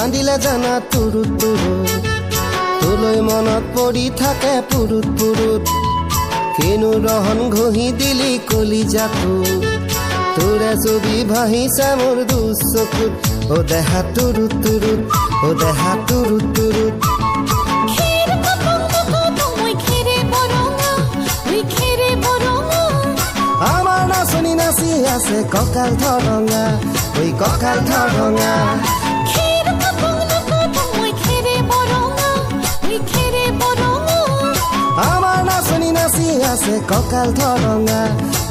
কান্দিলে জানা তুৰুত তুৰুত তোলৈ মনত পৰি থাকে পুৰুত পুৰুত কিনো ৰহন ঘঁহি দিলি কলিজাটো তোৰে ছবি ভাহিছে মোৰ দুচকুত ও দেহা তুৰুত তুৰুত ও দেহা তুৰুত তুৰুত আমাৰ নাচনি নাচি আছে কঁকাল ধৰঙা ঐ কঁকাল ধৰঙা আমাৰ নাচনি নাচি আছে কঁকাল ধৰঙা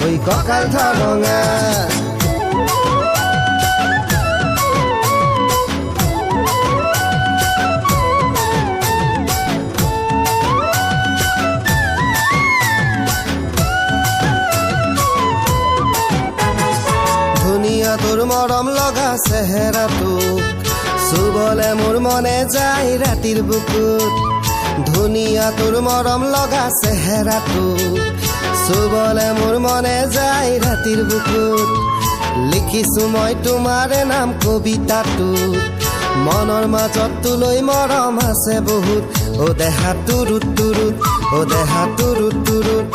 ঐ কঁকাল ধৰঙা ধুনীয়া তোৰ মৰম লগা চেহেৰাটোক চুবলে মোৰ মনে যায় ৰাতিৰ বুকুত ধুনীয়া তোৰ মৰম লগা চেহেৰাটোক চুবলে মোৰ মনে যায় ৰাতিৰ বুকুত লিখিছো মই তোমাৰে নাম কবিতাটোত মনৰ মাজত তোলৈ মৰম আছে বহুত ও দেহা তুৰুত তুৰুত ও দেহা তুৰুত তুৰুত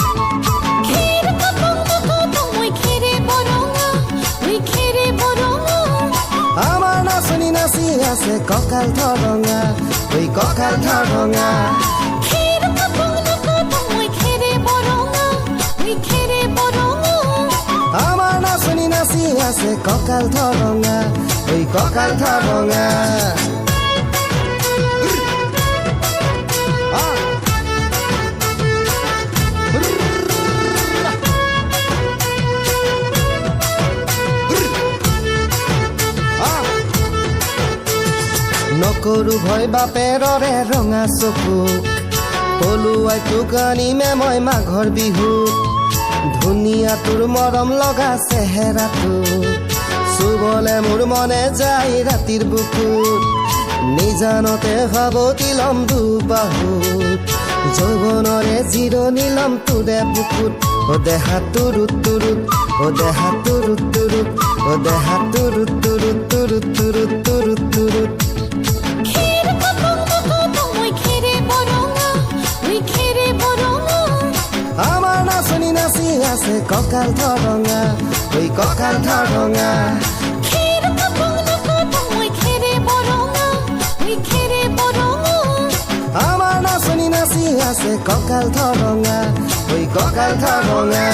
আমাৰ নাচনি নাচি আছে কঁকাল ধৰঙা ঐ কঁকাল ধৰঙা আমাৰ নাচনি নাচি আছে কঁকাল ধৰঙা ঐ কঁকাল ধৰঙা নকৰো ভয় বাপেৰৰে ৰঙা চকুক পলুৱাই তোক আনিমে মই মাঘৰ বিহুত ধুনীয়া তোৰ মৰম লগা চেহেৰাটো চুবলে মোৰ মনে যায় ৰাতিৰ বুকুত নিজানতে ভাবতি লম দুবাহুত যৌৱনৰে জিৰণি লম তোৰে বুকুত ও দেহা তুৰুত তুৰুত ও দেহা তুৰুত তুৰুত ও দেহা তুৰুত তুৰুত তুৰুত তুৰুত তুৰুত তুৰুত আমাৰ নাচনি নাচি আছে কঁকাল ধৰঙা ঐ কঁকাল ধৰঙা আমাৰ নাচনি নাচি আছে কঁকাল ধৰঙা ঐ কঁকাল ধৰঙা